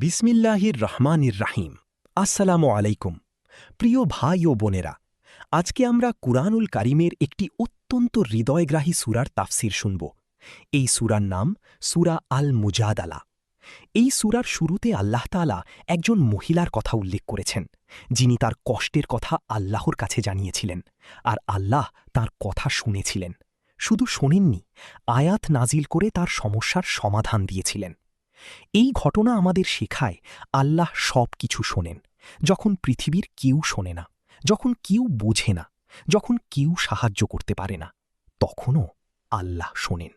বিসমিল্লাহির রহমানির রাহিম। আসসালামু আলাইকুম। প্রিয় ভাই ও বোনেরা, আজকে আমরা কুরআনুল কারীমের একটি অত্যন্ত হৃদয়গ্রাহী সূরার তাফসির শুনব। এই সূরার নাম সূরা আল মুজাদালা। এই সূরার শুরুতে আল্লাহ তাআলা একজন মহিলার কথা উল্লেখ করেছেন, যিনি তার কষ্টের কথা আল্লাহর কাছে জানিয়েছিলেন, আর আল্লাহ তার কথা শুনেছিলেন। শুধু শোনেননি, আয়াত নাজিল করে তার সমস্যার সমাধান দিয়েছিলেন। এই ঘটনা আমাদের শেখায় আল্লাহ সব কিছু শোনেন, যখন পৃথিবীর কেউ শোনে না, যখন কেউ বোঝে না, যখন কেউ সাহায্য করতে পারে না, তখনও আল্লাহ শোনেন।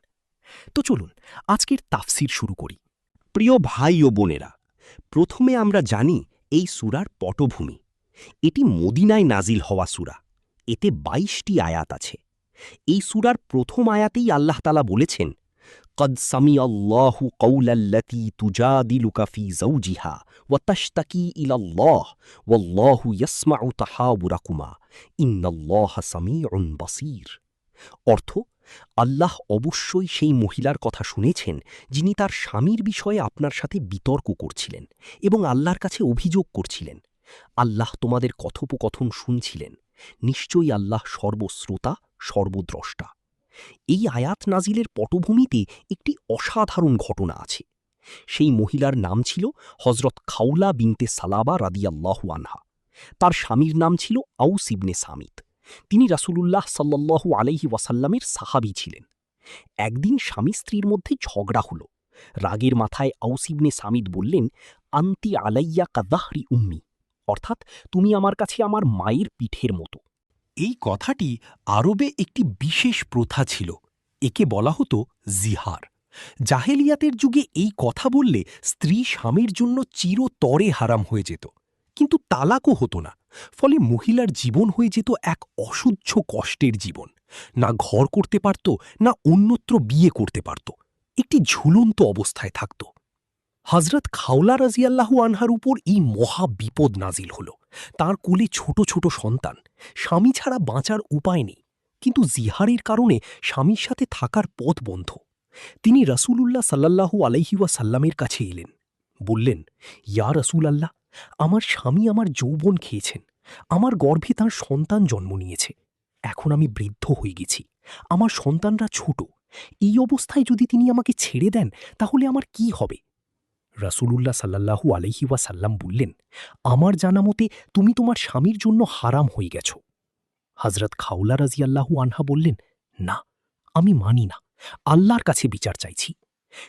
তো চলুন আজকের তাফসির শুরু করি। প্রিয় ভাই ও বোনেরা, প্রথমে আমরা জানি এই সূরার পটভূমি। এটি মদিনায় নাজিল হওয়া সূরা। এতে ২২টি আয়াত আছে। এই সূরার প্রথম আয়াতেই আল্লাহ তাআলা বলেছেন, কদ সামিআল্লাহু কওলাল্লাতী তুজাদিলুকা ফী যাওজিহা ওয়া তাশতাকি ইলাল্লাহ ওয়াল্লাহু ইয়াসমাউ তাহাবুরাকুমা ইন্নাল্লাহা সামিউন বাসীর। অর্থ, আল্লাহ অবশ্যই সেই মহিলার কথা শুনেছেন যিনি তার স্বামীর বিষয়ে আপনার সাথে বিতর্ক করছিলেন এবং আল্লাহর কাছে অভিযোগ করছিলেন। আল্লাহ তোমাদের কথোপকথন শুনছিলেন। নিশ্চয়ই আল্লাহ সর্বশ্রোতা, সর্বদ্রষ্টা। এই আয়াত নাজিলের পটভূমিতে একটি অসাধারণ ঘটনা আছে। সেই মহিলার নাম ছিল হযরত খাউলা বিনতে সালাবা রাদিয়াল্লাহু আনহা। তার স্বামীর নাম ছিল আউস ইবনে সামিত। তিনি রাসূলুল্লাহ সাল্লাল্লাহু আলাইহি ওয়াসাল্লামের সাহাবী ছিলেন। একদিন স্বামী স্ত্রীর মধ্যে ঝগড়া হল। রাগের মাথায় আউস ইবনে সামিত বললেন, আন্তি আলাইয়া কাযাহরি উম্মি, অর্থাৎ তুমি আমার কাছে আমার মায়ের পিঠের মতো। এই কথাটি আরবে একটি বিশেষ প্রথা ছিল। একে বলা হতো জিহার। জাহেলিয়াতের যুগে এই কথা বললে স্ত্রী স্বামীর জন্য চিরতরে হারাম হয়ে যেত, কিন্তু তালাকও হতো না। ফলে মহিলার জীবন হয়ে যেত এক অসহ্য কষ্টের জীবন। না ঘর করতে পারত, না অন্যত্র বিয়ে করতে পারত। একটি ঝুলন্ত অবস্থায় থাকত। হযরত খাওলা রাদিয়াল্লাহু আনহার উপর এই মহা বিপদ নাজিল হল। তাঁর কোলে ছোট ছোট সন্তান। স্বামী ছাড়া বাঁচার উপায় নেই, কিন্তু জিহারের কারণে স্বামীর সাথে থাকার পথ বন্ধ। তিনি রাসূলুল্লাহ সাল্লাল্লাহু আলাইহি ওয়াসাল্লামের কাছে এলেন। বললেন, ইয়া রাসূলাল্লাহ, আমার স্বামী আমার যৌবন খেয়েছেন। আমার গর্ভে তাঁর সন্তান জন্ম নিয়েছে। এখন আমি বৃদ্ধ হয়ে গেছি। আমার সন্তানরা ছোট। এই অবস্থায় যদি তিনি আমাকে ছেড়ে দেন, তাহলে আমার কি হবে? রাসূলুল্লাহ সাল্লাল্লাহু আলাইহি ওয়াসাল্লাম বললেন, আমার জানা মতে তুমি তোমার স্বামীর জন্য হারাম হয়ে গেছ। হযরত খাওলা রাদিয়াল্লাহু আনহা বললেন, না, আমি মানি না। আল্লাহর কাছে বিচার চাইছি।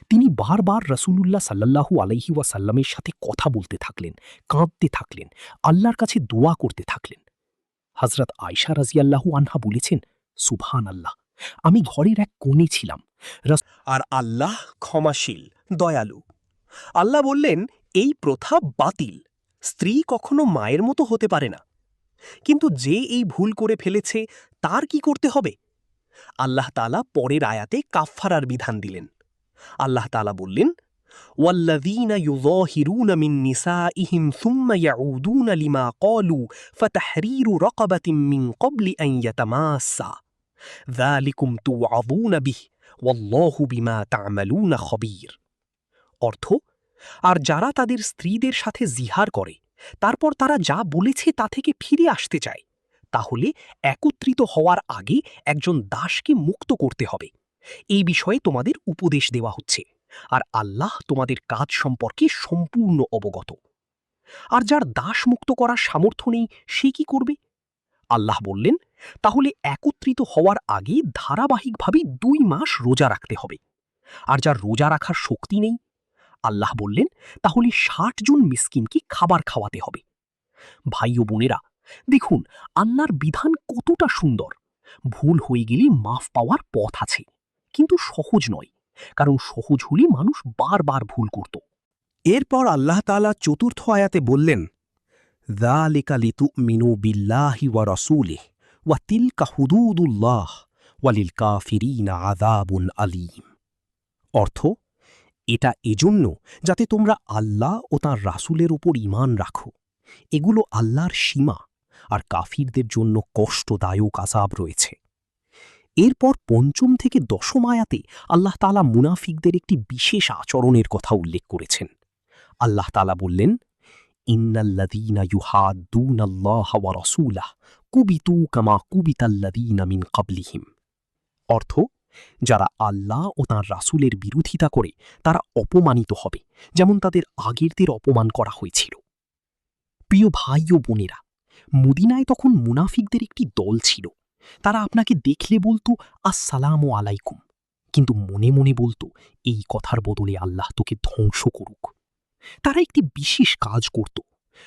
তিনি বারবার রাসূলুল্লাহ সাল্লাল্লাহু আলাইহি ওয়াসাল্লামের সাথে কথা বলতে থাকলেন, কাঁদতে থাকলেন, আল্লাহর কাছে দোয়া করতে থাকলেন। হযরত আয়েশা রাদিয়াল্লাহু আনহা বলেছেন, সুবহানাল্লাহ, আমি ঘরের এক কোণে ছিলাম, আর আল্লাহ ক্ষমাশীল, দয়ালু। আল্লাহ বললেন, এই প্রথা বাতিল। স্ত্রী কখনো মায়ের মতো হতে পারে না। কিন্তু যে এই ভুল করে ফেলেছে, তার কি করতে হবে? আল্লাহ তাআলা পরের আয়াতে কাফফারার বিধান দিলেন। আল্লাহ তাআলা বললেন, ওয়াল্লাযীনা ইউযাহিরুনা মিন নিসাইহিম সুম্মা ইয়াউদুনা লিমা ক্বালু ফাতাহরীরু রাকাবাতিন মিন ক্বাবলি আন ইয়াতামাসসা যালিকুম তুআযুনা বিহি ওয়াল্লাহু বিমা তা'মালুনা খবীর। অর্থ, আর যারা তাদের স্ত্রীদের সাথে জিহার করে, তারপর তারা যা বলেছে তা থেকে ফিরে আসতে চায়, তাহলে একত্রিত হওয়ার আগে একজন দাসকে মুক্ত করতে হবে। এই বিষয়ে তোমাদের উপদেশ দেওয়া হচ্ছে, আর আল্লাহ তোমাদের কাজ সম্পর্কে সম্পূর্ণ অবগত। আর যার দাস মুক্ত করার সামর্থ্য নেই, সে কি করবে? আল্লাহ বললেন, তাহলে একত্রিত হওয়ার আগে ধারাবাহিকভাবে ২ মাস রোজা রাখতে হবে। আর যার রোজা রাখার শক্তি নেই, আল্লাহ বললেন, তাহলে ৬০ জন মিসকিনকে খাবার খাওয়াতে হবে। ভাই ও বোনেরা, দেখুন আল্লাহর বিধান কতটা সুন্দর। ভুল হয়ে গেলে মাফ পাওয়ার পথ আছে, কিন্তু সহজ নয়, কারণ সহজ হলে মানুষ বারবার ভুল করত। এরপর আল্লাহ তাআলা চতুর্থ আয়াতে বললেন, যালিকা লিতুমিনু বিল্লাহি ওয়া রাসূলিহি ওয়া তিলকা হুদুদুল্লাহ ওয়া লিল কাফিরিনা আযাবুন আলীম। অর্থ, এটা এজন্য যাতে তোমরা আল্লাহ ও তাঁর রাসূলের উপর ঈমান রাখো। এগুলো আল্লাহর সীমা, আর কাফিরদের জন্য কষ্টদায়ক আযাব রয়েছে। এরপর পঞ্চম থেকে দশম আয়াতে আল্লাহ তাআলা মুনাফিকদের একটি বিশেষ আচরণের কথা উল্লেখ করেছেন। আল্লাহ তাআলা বললেন, ইন্নাল্লাযীনা ইউহাদ্দুনাল্লাহা ওয়া রাসূলাহু কুবিতু কামা কুবিতাল্লাযীনা মিন ক্বাবলিহিম। অর্থ, যারা আল্লাহ ও তাঁর রাসূলের বিরোধিতা করে তারা অপমানিত হবে, যেমন তাদের আগেরদের অপমান করা হয়েছিল। প্রিয় ভাই ও বোনেরা, মদিনায় তখন মুনাফিকদের একটি দল ছিল। তারা আপনাকে দেখলে বলতো আসসালামু আলাইকুম, কিন্তু মনে মনে বলতো এই কথার বদলে আল্লাহ তোকে ধ্বংস করুক। তারা একটি বিশেষ কাজ করত।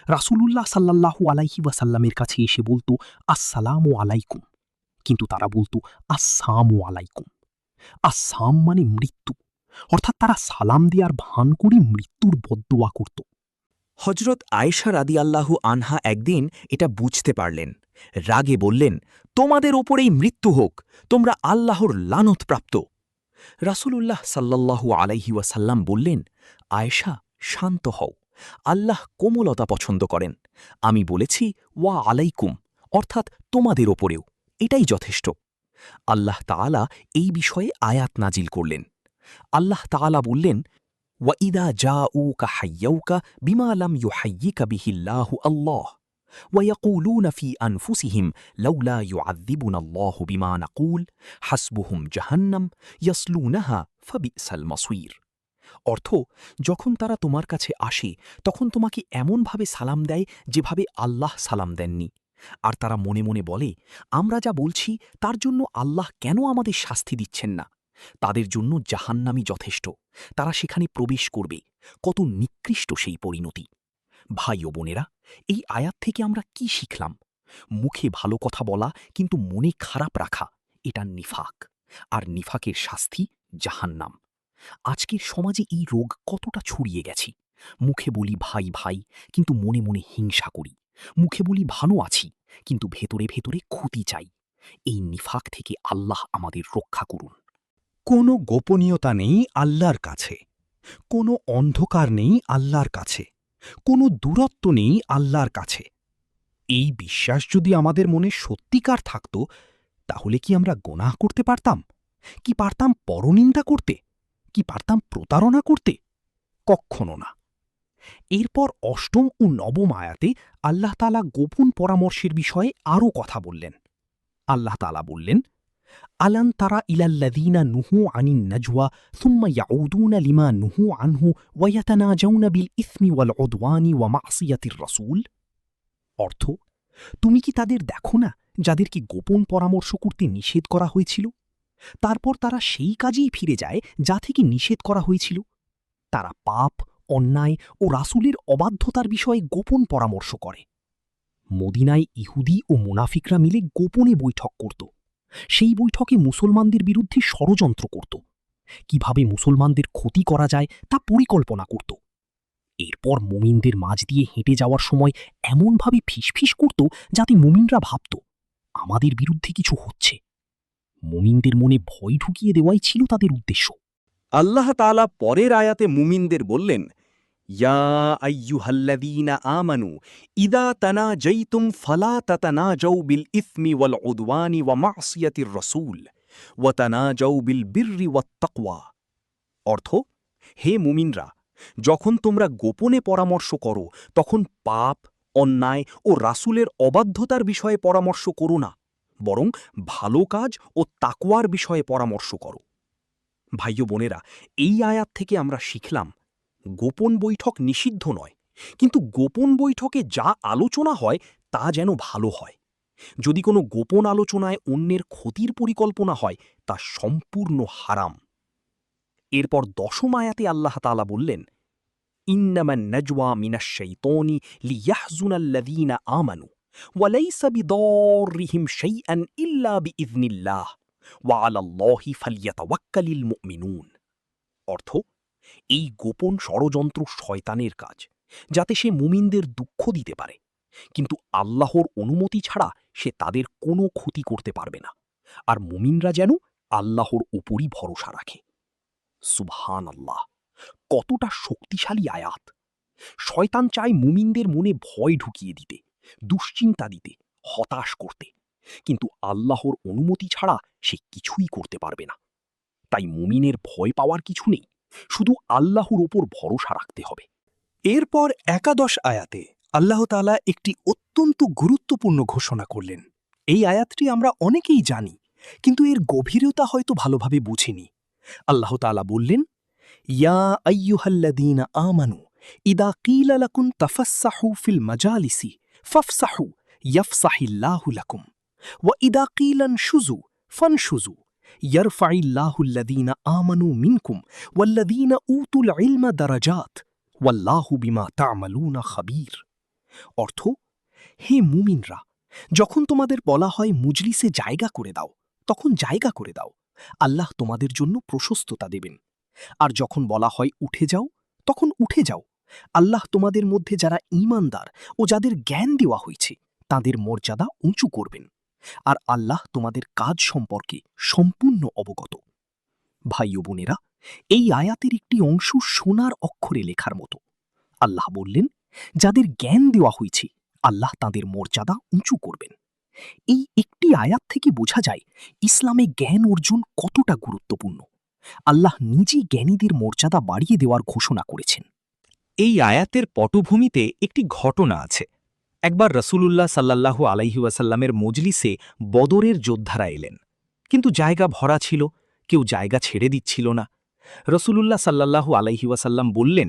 রাসূলুল্লাহ সাল্লাল্লাহু আলাইহি ওয়াসাল্লামের কাছে এসে বলতো আসসালামু আলাইকুম, কিন্তু তারা বলতো আসসামু আলাইকুম। আসসাম মানে মৃত্যু, অর্থাৎ তারা সালাম দেওয়ার ভান করে মৃত্যুর বদদোয়া করত। হজরত আয়েশা রাদিয়াল্লাহু আনহা একদিন এটা বুঝতে পারলেন। রাগে বললেন, তোমাদের ওপরেই মৃত্যু হোক, তোমরা আল্লাহর লানতপ্রাপ্ত। রাসূলুল্লাহ সাল্লাল্লাহু আলাইহি ওয়াসাল্লাম বললেন, আয়েশা, শান্ত হও, আল্লাহ কোমলতা পছন্দ করেন। আমি বলেছি ওয়া আলাইকুম, অর্থাৎ তোমাদের ওপরেও, এটাই যথেষ্ট। আল্লাহ তাআলা এই বিষয়ে আয়াত নাজিল করলেন। আল্লাহ তাআলা বললেন, وَإِذَا جَاءُوكَ حَيَّوْكَ بِمَا لَمْ يُحَيِّكَ بِهِ اللَّهُ اللَّهُ وَيَقُولُونَ فِي أَنفُسِهِمْ لَوْلَا يُعَذِّبُنَا اللَّهُ بِمَا نَقُولُ حَسْبُهُمْ جَهَنَّمُ يَصْلُونَهَا فَبِئْسَ الْمَصِيرُ। অর্থ, যখন তারা তোমার কাছে আসে তখন তোমাকে এমনভাবে সালাম দেয় যেভাবে আল্লাহ সালাম দেননি। আর তারা মনে মনে বলে, আমরা যা বলছি তার জন্য আল্লাহ কেন আমাদের শাস্তি দিচ্ছেন না? তাদের জন্য জাহান্নামই যথেষ্ট, তারা সেখানে প্রবেশ করবে। কত নিকৃষ্ট সেই পরিণতি! ভাই ও বোনেরা, এই আয়াত থেকে আমরা কি শিখলাম? মুখে ভালো কথা বলা কিন্তু মনে খারাপ রাখা, এটা নিফাক, আর নিফাকের শাস্তি জাহান্নাম। আজকের সমাজে এই রোগ কতটা ছড়িয়ে গেছে। মুখে বলি ভাই ভাই, কিন্তু মনে মনে হিংসা করি। মুখে বলি ভালো আছি, কিন্তু ভেতরে ভেতরে ক্ষতি চাই। এই নিফাক থেকে আল্লাহ আমাদের রক্ষা করুন। কোনো গোপনীয়তা নেই আল্লাহর কাছে, কোনো অন্ধকার নেই আল্লাহর কাছে, কোনো দূরত্ব নেই আল্লাহর কাছে। এই বিশ্বাস যদি আমাদের মনে সত্যিকার থাকত, তাহলে কি আমরা গোনাহ করতে পারতাম? কি পারতাম পরনিন্দা করতে? কি পারতাম প্রতারণা করতে? কক্ষনো না। এরপর অষ্টম ও নবম আয়াতে আল্লাহ তাআলা গোপন পরামর্শের বিষয়ে আরও কথা বললেন। আল্লাহ তাআলা বললেন, আলান তারা ইলাল্লাযীনা নুহু আনিন নাজওয়া সুম্মা ইয়াউদুনা লিমা নুহু আনহু ওয়া ইয়াতানাজাউনা বিল ইসমি ওয়াল উদওয়ানি ওয়া মাসিয়াতির রাসূল। অর্থ, তুমি কি তাদের দেখো না যাদেরকে গোপন পরামর্শ করতে নিষেধ করা হয়েছিল? তারপর তারা সেই কাজেই ফিরে যায় যা থেকে নিষেধ করা হয়েছিল। তারা পাপ, অন্যায় ও রাসূলের অবাধ্যতার বিষয়ে গোপন পরামর্শ করে। মদিনায় ইহুদি ও মুনাফিকরা মিলে গোপনে বৈঠক করত। সেই বৈঠকে মুসলমানদের বিরুদ্ধে ষড়যন্ত্র করত। কিভাবে মুসলমানদের ক্ষতি করা যায় তা পরিকল্পনা করত। এরপর মুমিনদের মাঝ দিয়ে হেঁটে যাওয়ার সময় এমনভাবে ফিসফিস করত যাতে মুমিনরা ভাবত আমাদের বিরুদ্ধে কিছু হচ্ছে। মুমিনদের মনে ভয় ঢুকিয়ে দেওয়াই ছিল তাদের উদ্দেশ্য। আল্লাহ তাআলা পরের আয়াতে মুমিনদের বললেন, ইয়া আইয়ুহাল্লাযীনা আমানু ইযা তানাজাইতুম ফালা তাতানাজাউ বিল ইসমি ওয়াল উদওয়ানি ওয়া মাসিয়াতির রাসূল ওয়া তানাজাউ বিল বিররি ওয়াত তাকওয়া। অর্থ, হে মুমিনরা, যখন তোমরা গোপনে পরামর্শ করো তখন পাপ, অন্যায় ও রাসূলের অবাধ্যতার বিষয়ে পরামর্শ করো না, বরং ভালো কাজ ও তাকওয়ার বিষয়ে পরামর্শ করো। ভাই ও বোনেরা, এই আয়াত থেকে আমরা শিখলাম, গোপন বৈঠক নিষিদ্ধ নয়, কিন্তু গোপন বৈঠকে যা আলোচনা হয় তা যেন ভালো হয়। যদি কোনো গোপন আলোচনায় অন্যের ক্ষতির পরিকল্পনা হয় তা সম্পূর্ণ হারাম। এরপর দশম আয়াতে আল্লাহ তাআলা বললেন, ইন্নামান নাজওয়া মিনাশ শাইতানি লিয়াহজুনাল্লাযীনা আমানু ওয়া লাইসা বিদাররিহিম শাইআন ইল্লা বিইযনিল্লাহ ওয়া আলাল্লাহি ফালইয়াতাওয়াক্কালিল মুমিনুন। অর্থ, এই গোপন ষড়যন্ত্র শয়তানের কাজ, যাতে সে মুমিনদের দুঃখ দিতে পারে, কিন্তু আল্লাহর অনুমতি ছাড়া সে তাদের কোনো ক্ষতি করতে পারবে না। আর মুমিনরা যেন আল্লাহর উপরই ভরসা রাখে। সুবহানাল্লাহ, কতটা শক্তিশালী আয়াত! শয়তান চায় মুমিনদের মনে ভয় ঢুকিয়ে দিতে, দুশ্চিন্তা দিতে, হতাশ করতে, কিন্তু আল্লাহর অনুমতি ছাড়া সে কিছুই করতে পারবে না। তাই মুমিনের ভয় পাওয়ার কিছু নেই, শুধু আল্লাহর ওপর ভরসা রাখতে হবে। এরপর ১১ আয়াতে আল্লাহ তাআলা একটি অত্যন্ত গুরুত্বপূর্ণ ঘোষণা করলেন। এই আয়াতটি আমরা অনেকেই জানি, কিন্তু এর গভীরতা হয়তো ভালোভাবে বুঝিনি। আল্লাহ তাআলা বললেন, ইয়া আইয়ুহাল্লাযীনা আমানু ইদা কিলা লাকুম তাফাসসাহু ফিল মাজালিসি ফাফসাহু ইয়াফসাহিল্লাহু লাকুম ওয়া ইদা কিলা নশুযু ফানশুযু ইয়ারফাইল্লাহুল্লাযীনা আমানু মিনকুম ওয়াল্লাযীনা উতুল ইলমা দারাজাত ওয়াল্লাহু বিমা তা'মালুনা খাবীর। অর্থ, হে মুমিনরা, যখন তোমাদের বলা হয় মুজলিসে জায়গা করে দাও, তখন জায়গা করে দাও, আল্লাহ তোমাদের জন্য প্রশস্ততা দেবেন। আর যখন বলা হয় উঠে যাও, তখন উঠে যাও, আল্লাহ তোমাদের মধ্যে যারা ঈমানদার ও যাদের জ্ঞান দেওয়া হয়েছে তাদের মর্যাদা উঁচু করবেন। আর আল্লাহ তোমাদের কাজ সম্পর্কে সম্পূর্ণ অবগত। ভাই ও বোনেরা, এই আয়াতের একটি অংশ সোনার অক্ষরে লেখার মতো। আল্লাহ বললেন, যাদের জ্ঞান দেওয়া হয়েছে আল্লাহ তাদের মর্যাদা উঁচু করবেন। এই একটি আয়াত থেকে বোঝা যায় ইসলামে জ্ঞান অর্জন কতটা গুরুত্বপূর্ণ। আল্লাহ নিজেই জ্ঞানীদের মর্যাদা বাড়িয়ে দেওয়ার ঘোষণা করেছেন। এই আয়াতের পটভূমিতে একটি ঘটনা আছে। একবার রসূলুল্লাহ সাল্লাল্লাহু আলাইহি ওয়াসাল্লামের মজলিসে বদরের যোদ্ধারা এলেন, কিন্তু জায়গা ভরা ছিল, কেউ জায়গা ছেড়ে দিচ্ছিল না। রসূলুল্লাহ সাল্লাল্লাহু আলাইহি ওয়াসাল্লাম বললেন,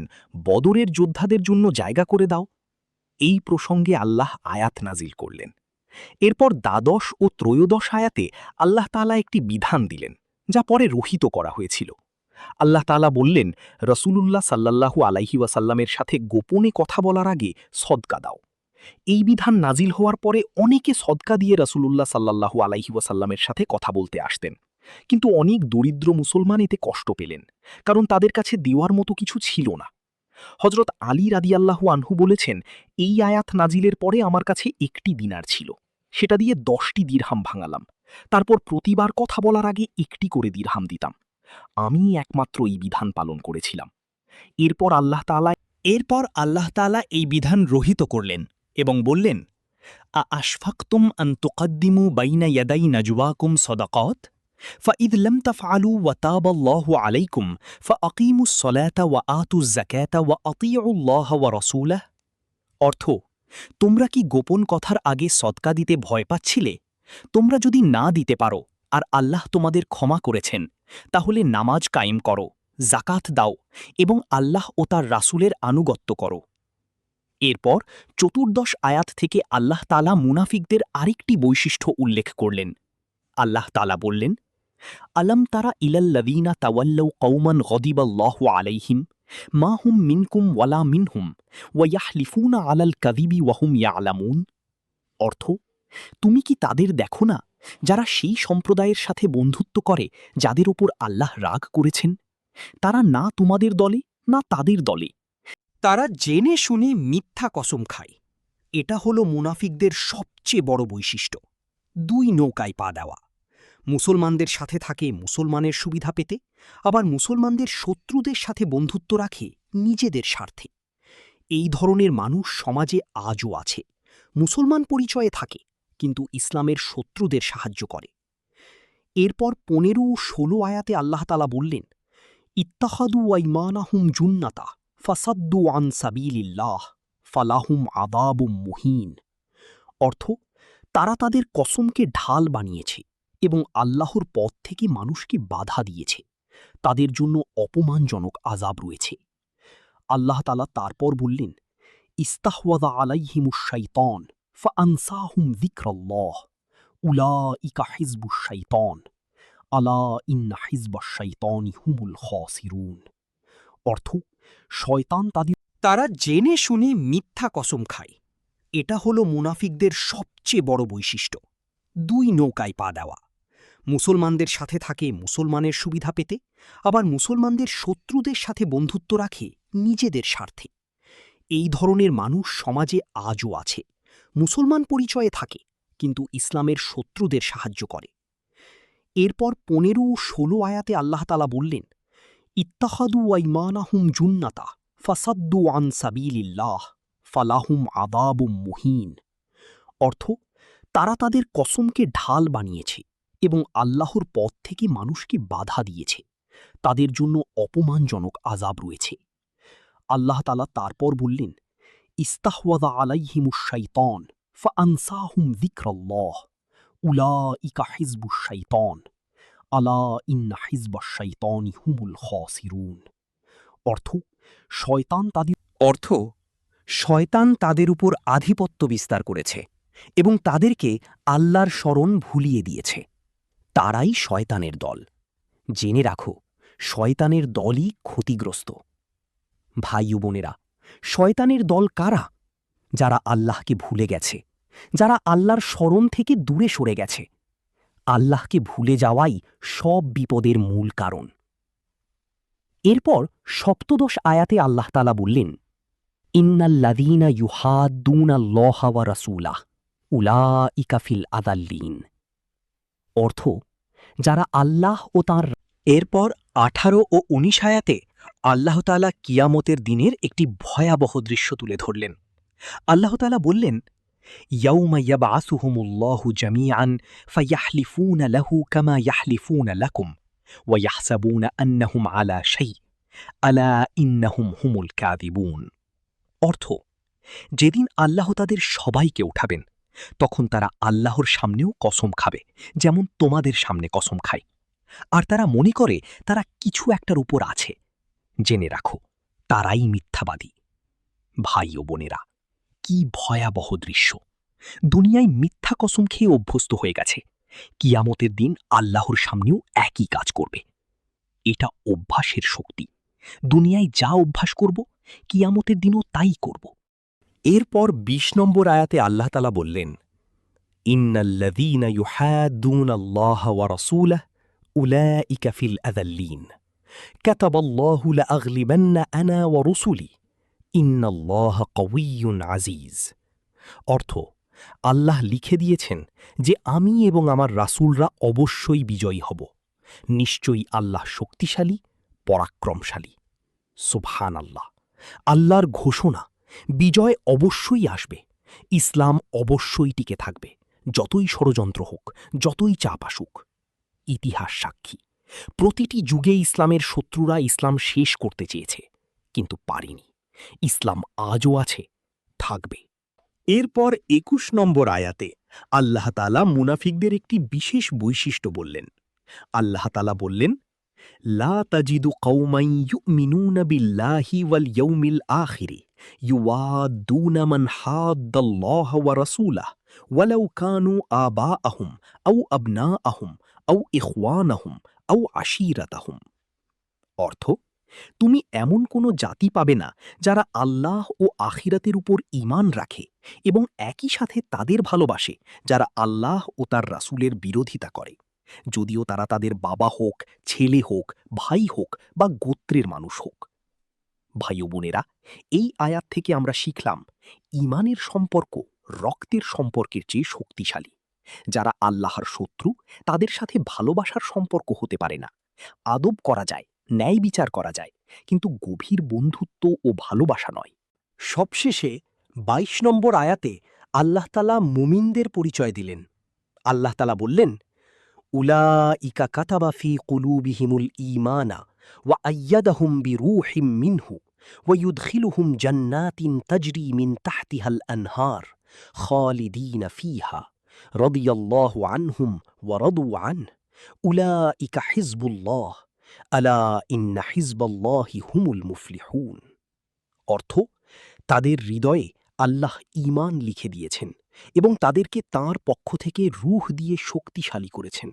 বদরের যোদ্ধাদের জন্য জায়গা করে দাও। এই প্রসঙ্গে আল্লাহ আয়াত নাজিল করলেন। এরপর দ্বাদশ ও ত্রয়োদশ আয়াতে আল্লাহ তাআলা একটি বিধান দিলেন, যা পরে রহিত করা হয়েছিল। আল্লাহ তাআলা বললেন, রসূলুল্লাহ সাল্লাল্লাহু আলাইহি ওয়াসাল্লামের সাথে গোপনে কথা বলার আগে সদকা দাও। এই বিধান নাজিল হওয়ার পরে অনেকে সদকা দিয়ে রসূলুল্লাহ সাল্লাল্লাহু আলাইহি ওয়াসাল্লামের সাথে কথা বলতে আসতেন, কিন্তু অনেক দরিদ্র মুসলমান এতে কষ্ট পেলেন, কারণ তাদের কাছে দেওয়ার মতো কিছু ছিল না। হযরত আলী রাদিয়াল্লাহু আনহু বলেছেন, এই আয়াত নাজিলের পরে আমার কাছে একটি দিনার ছিল, সেটা দিয়ে 10টি দিরহাম ভাঙালাম, তারপর প্রতিবার কথা বলার আগে একটি করে দিরহাম দিতাম। আমি একমাত্র এই বিধান পালন করেছিলাম। এরপর আল্লাহ তাআলা এই বিধান রহিত করলেন এবং বললেন, আশফাকতুম আন তুকদ্দিমু বাইনা ইয়াদাই নাজওয়াকুম সাদাকাত ফাইদ লাম তাফআলু ওয়া তাবাল্লাহু আলাইকুম ফাআকিমুস সালাতা ওয়া আতুজ যাকাতা ওয়া আতিউল্লাহ ওয়া রাসূলাহ। অর্থ, তোমরা কি গোপন কথার আগে সদকা দিতে ভয় পাচ্ছিলে? তোমরা যদি না দিতে পারো আর আল্লাহ তোমাদের ক্ষমা করেছেন, তাহলে নামাজ কায়েম করো, জাকাত দাও এবং আল্লাহ ও তার রাসূলের আনুগত্য করো। এরপর 14 আয়াত থেকে আল্লাহ তাআলা মুনাফিকদের আরেকটি বৈশিষ্ট্য উল্লেখ করলেন। আল্লাহ তাআলা বললেন, আলম তারা ইলাল্লাযীনা তাওয়াল্লাউ কওমান গদিবাল্লাহু আলাইহিম মা হুম মিনকুম ওয়ালা মিনহুম ওয়া ইয়াহলিফুনা আলাল কাযিবি ওয়া হুম ইয়ালামুন। অর্থ, তুমি কি তাদের দেখো না যারা সেই সম্প্রদায়ের সাথে বন্ধুত্ব করে যাদের ওপর আল্লাহ রাগ করেছেন? তারা না তোমাদের দলে না তাদের দলে। তারা জেনে শুনে মিথ্যা কসম খায়। এটা হলো মুনাফিকদের সবচেয়ে বড় বৈশিষ্ট্য। 2 নৌকায় পা দেওয়া। মুসলমানদের সাথে থাকে মুসলমানের সুবিধা পেতে, আবার মুসলমানদের শত্রুদের সাথে বন্ধুত্ব রাখে নিজেদের স্বার্থে। এই ধরনের মানুষ সমাজে আজও আছে। মুসলমান পরিচয়ে থাকে, কিন্তু ইসলামের শত্রুদের সাহায্য করে। এরপর 15 ও 16 আয়াতে আল্লাহ তাআলা বললেন, ইত্তাখাদু আইমানাহুম জুন্নাতা ফাসাদ্দু আন সাবিলিল্লাহ ফালাহুম আযাবুম মুহিন। অর্থ, তারা তাদের কসমকে ঢাল বানিয়েছে এবং আল্লাহর পথ থেকে মানুষকে বাধা দিয়েছে, তাদের জন্য অপমানজনক আযাব রয়েছে। আল্লাহ তাআলা তারপর বললেন, ইস্তাহওয়াযা আলাইহিমুশ শাইতান ফাআনসাহুম যিকরাল্লাহ উলাইকা হিজবুশ শাইতান আলা ইন্না হিজবাশ শাইতানি হুমুল খাসিরুন। অর্থ, শয়তান তারা জেনে শুনে মিথ্যা কসম খায়। এটা হলো মুনাফিকদের সবচেয়ে বড় বৈশিষ্ট্য। 2 নৌকায় পা দেওয়া। মুসলমানদের সাথে থাকে মুসলমানের সুবিধা পেতে, আবার মুসলমানদের শত্রুদের সাথে বন্ধুত্ব রাখে নিজেদের স্বার্থে। এই ধরনের মানুষ সমাজে আজও আছে। মুসলমান পরিচয়ে থাকে, কিন্তু ইসলামের শত্রুদের সাহায্য করে। এরপর 15 ও 16 আয়াতে আল্লাহ তাআলা বললেন, ইত্তাখাদু আইমানাহুম জুন্নাতা ফাসাদ্দু আন সাবিলিল্লাহ ফালাহুম আযাবুম মুহিন। অর্থ, তারা তাদের কসমকে ঢাল বানিয়েছে এবং আল্লাহর পথ থেকে মানুষকে বাধা দিয়েছে, তাদের জন্য অপমানজনক আযাব রয়েছে। আল্লাহ তাআলা তারপর বললেন, ইস্তাহওয়াযা আলাইহিমুশ শাইতান ফাআনসাহুম যিকরাল্লাহ উলাইকা হিজবুশ শাইতান আলা ইন্না হিজবাশ শাইতানি হুমুল খাসিরুন। অর্থ শয়তান তাদের উপর আধিপত্য বিস্তার করেছে এবং তাদেরকে আল্লাহর স্মরণ ভুলিয়ে দিয়েছে। তারাই শয়তানের দল। জেনে রাখো, শয়তানের দলই ক্ষতিগ্রস্ত। ভাই ও বোনেরা, শয়তানের দল কারা? যারা আল্লাহকে ভুলে গেছে, যারা আল্লাহর স্মরণ থেকে দূরে সরে গেছে। আল্লাহকে ভুলে যাওয়াই সব বিপদের মূল কারণ। এরপর সপ্তদশ আয়াতে আল্লাহ তাআলা বললেন, ইন্নাল্লাযীনা ইউহাদ্দুনাল্লাহা ওয়া রাসূলাহ উলাইকা ফিল আযাল্লিন। অর্থ, যারা আল্লাহ ও তাঁর। এরপর 18 ও 19 আয়াতে আল্লাহ তাআলা কিয়ামতের দিনের একটি ভয়াবহ দৃশ্য তুলে ধরলেন। আল্লাহ তাআলা বললেন, ইয়াউমা ইয়াবআসুহুমুল্লাহু জামিআন ফায়াহলিফুনা লাহু কামা ইয়াহলিফুনা লাকুম ওয়া ইয়াহসাবুনা আন্নাহুম আলা শাই আলা ইন্নাহুম হুমুল কাযিবুন। অর্থ, যেদিন আল্লাহ তাদের সবাইকে উঠাবেন, তখন তারা আল্লাহর সামনেও কসম খাবে, যেমন তোমাদের সামনে কসম খায়। আর তারা মনে করে তারা কিছু একটার উপর আছে। জেনে রাখো, তারাই মিথ্যাবাদী। ভাই ও বোনেরা, কি ভয়াবহ দৃশ্য! দুনিয়ায় মিথ্যা কসম খেয়ে অভ্যস্ত হয়ে গেছে, কিয়ামতের দিন আল্লাহর সামনেও একই কাজ করবে। এটা অভ্যাসের শক্তি। দুনিয়ায় যা অভ্যাস করব, কিয়ামতের দিনও তাই করব। এরপর 20 নম্বর আয়াতে আল্লাহ তাআলা বললেন, ইন্নাল্লাযীনা ইউহাদ্দুনাল্লাহা ওয়া রাসূলাহু উলাইকা ফিল আযাল্লিন কাতাবাল্লাহু লাআগলিবান্না আনা ওয়া রুসুলি ইন্নাল্লাহা কাওয়িয়্যুন আজিজ। অর্থ, আল্লাহ লিখে দিয়েছেন যে আমি এবং আমার রাসূলরা অবশ্যই বিজয়ী হব। নিশ্চয়ই আল্লাহ শক্তিশালী, পরাক্রমশালী। সুবহানাল্লাহ! আল্লাহর ঘোষণা, বিজয় অবশ্যই আসবে। ইসলাম অবশ্যই টিকে থাকবে, যতই ষড়যন্ত্র হোক, যতই চাপ আসুক। ইতিহাস সাক্ষী, প্রতিটি যুগে ইসলামের শত্রুরা ইসলাম শেষ করতে চেয়েছে, কিন্তু পারেনি। ইসলাম আজও আছে, থাকবে। এরপর 21 নম্বর আয়াতে আল্লাহ তাআলা মুনাফিকদের একটি বিশেষ বৈশিষ্ট্য বললেন। আল্লাহ তাআলা বললেন, লা তাজিদু কওমান ইউমিনুনা বিল্লাহি ওয়াল ইয়াউমিল আখিরি ইউওয়াদ্দুনা মান হাদ্দাল্লাহা ওয়া রাসূলাহু ওয়ালাউ কানু আবাআহুম আও আবনাআহুম আও ইখওয়ানাহুম আও আশীরাতাহুম। অর্থ, তুমি এমন কোনো জাতি পাবে না যারা আল্লাহ ও আখিরাতের উপর ঈমান রাখে এবং একই সাথে তাদের ভালোবাসে যারা আল্লাহ ও তার রাসূলের বিরোধিতা করে, যদিও তারা তাদের বাবা হোক, ছেলে হোক, ভাই হোক বা গোত্রের মানুষ হোক। ভাই ও বোনেরা, এই আয়াত থেকে আমরা শিখলাম, ঈমানের সম্পর্ক রক্তের সম্পর্কের চেয়ে শক্তিশালী। যারা আল্লাহর শত্রু, তাদের সাথে ভালোবাসার সম্পর্ক হতে পারে না। আদব করা যায়, ন্যায় বিচার করা যায়, কিন্তু গভীর বন্ধুত্ব ও ভালোবাসা নয়। সবশেষে 22 নম্বর আয়াতে আল্লাহ তাআলা মুমিনদের পরিচয় দিলেন। আল্লাহ তাআলা বললেন, উলাইকা কাতাবা ফি কুলুবিহিমুল ঈমানা ওয়া আয়্যাদাহুম বিরূহিম মিনহু ওয়া ইউদখিলুহুম জান্নাতিন তাজরি মিন তাহতিহাল আনহার খালিদিনা ফিহা রাদিয়াল্লাহু আনহুম ওয়া রাদু আনহু উলাইকা হিজবুল্লাহ আলা ইন্না হিজবাল্লাহি হুমুল মুফলিহুন। অর্থ, তাদের হৃদয়ে আল্লাহ ঈমান লিখে দিয়েছেন এবং তাদেরকে তাঁর পক্ষ থেকে রূহ দিয়ে শক্তিশালী করেছেন।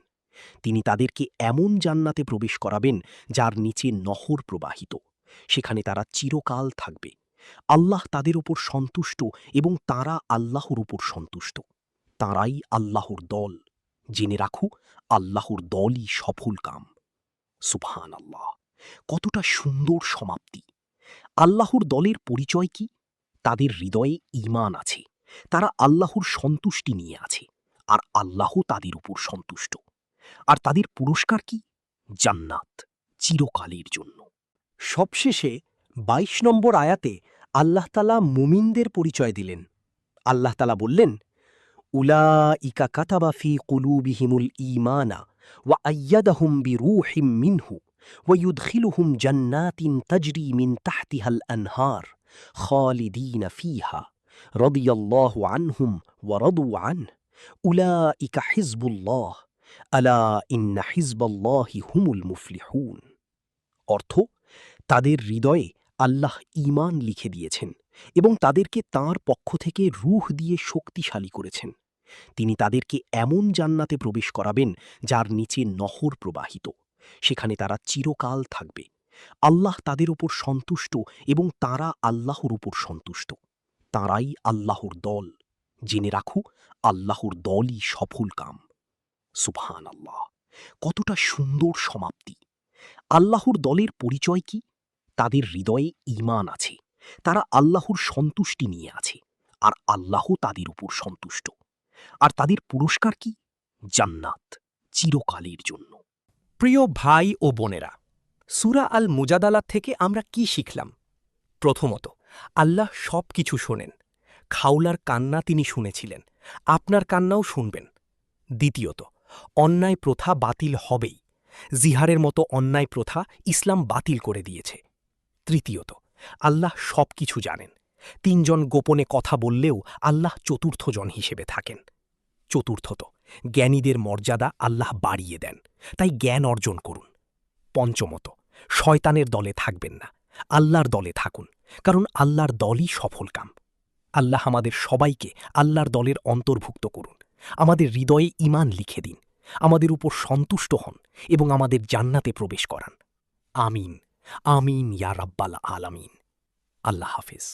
তিনি তাদেরকে এমন জান্নাতে প্রবেশ করাবেন যার নিচে নহর প্রবাহিত। সেখানে তারা চিরকাল থাকবে। আল্লাহ তাদের উপর সন্তুষ্ট এবং তারা আল্লাহর উপর সন্তুষ্ট। তাঁরাই আল্লাহর দল। জেনে রাখো, আল্লাহর দলই সফল কাম। সুবহানাল্লাহ! কতটা সুন্দর সমাপ্তি! আল্লাহর দলের পরিচয় কি? তাদের হৃদয়ে ঈমান আছে, তারা আল্লাহর সন্তুষ্টি নিয়ে আছে, আর আল্লাহ তাদের উপর সন্তুষ্ট। আর তাদের পুরস্কার কি? জান্নাত, চিরকালের জন্য। সবশেষে 22 নম্বর আয়াতে আল্লাহ তাআলা মুমিনদের পরিচয় দিলেন। আল্লাহ তাআলা বললেন, উলাইকা কাতাবা ফি কুলুবিহিমুল ঈমানা ওয়া আয়্যাদাহুম বিরূহিম মিনহু ويدخلهم جنات تجري من تحتها الأنهار خالدين فيها رضي الله عنهم ورضوا عنه أولئك حزب الله ألا إن حزب الله هم المفلحون। অর্থ, তাদের হৃদয়ে আল্লাহ ঈমান লিখে দিয়েছেন এবং তাদেরকে তাঁর পক্ষ থেকে রূহ দিয়ে শক্তিশালী করেছেন। তিনি তাদেরকে এমন জান্নাতে প্রবেশ করাবেন যার নিচে নহর প্রবাহিত, সেখানে তারা চিরকাল থাকবে। আল্লাহ তাদের উপর সন্তুষ্ট এবং তারা আল্লাহর উপর সন্তুষ্ট। তাঁরাই আল্লাহর দল। জেনে রাখো, আল্লাহর দলই সফল কাম। সুবহানাল্লাহ, কতটা সুন্দর সমাপ্তি! আল্লাহর দলের পরিচয় কি? তাদের হৃদয়ে ঈমান আছে, তারা আল্লাহর সন্তুষ্টি নিয়ে আছে, আর আল্লাহ তাদের উপর সন্তুষ্ট। আর তাদের পুরস্কার কি? জান্নাত, চিরকালের জন্য। প্রিয় ভাই ও বোনেরা, সূরা আল মুজাদালা থেকে আমরা কি শিখলাম? প্রথমত, আল্লাহ সব কিছু শোনেন। খাউলার কান্না তিনি শুনেছিলেন, আপনার কান্নাও শুনবেন। দ্বিতীয়ত, অন্যায় প্রথা বাতিল হবেই। জিহারের মতো অন্যায় প্রথা ইসলাম বাতিল করে দিয়েছে। তৃতীয়ত, আল্লাহ সব কিছু জানেন। তিনজন গোপনে কথা বললেও আল্লাহ চতুর্থ জন হিসেবে থাকেন। চতুর্থত, জ্ঞানীদের মর্যাদা আল্লাহ বাড়িয়ে দেন, তাই জ্ঞান অর্জন করুন। পঞ্চমত, শয়তানের দলে থাকবেন না, আল্লাহর দলে থাকুন, কারণ আল্লাহর দলই সফল কাম। আল্লাহ আমাদের সবাইকে আল্লাহর দলের অন্তর্ভুক্ত করুন। আমাদের হৃদয়ে ঈমান লিখে দিন, আমাদের উপর সন্তুষ্ট হন এবং আমাদের জান্নাতে প্রবেশ করান। আমিন, আমিন ইয়া রাব্বাল আলামিন। আল্লাহ হাফেজ।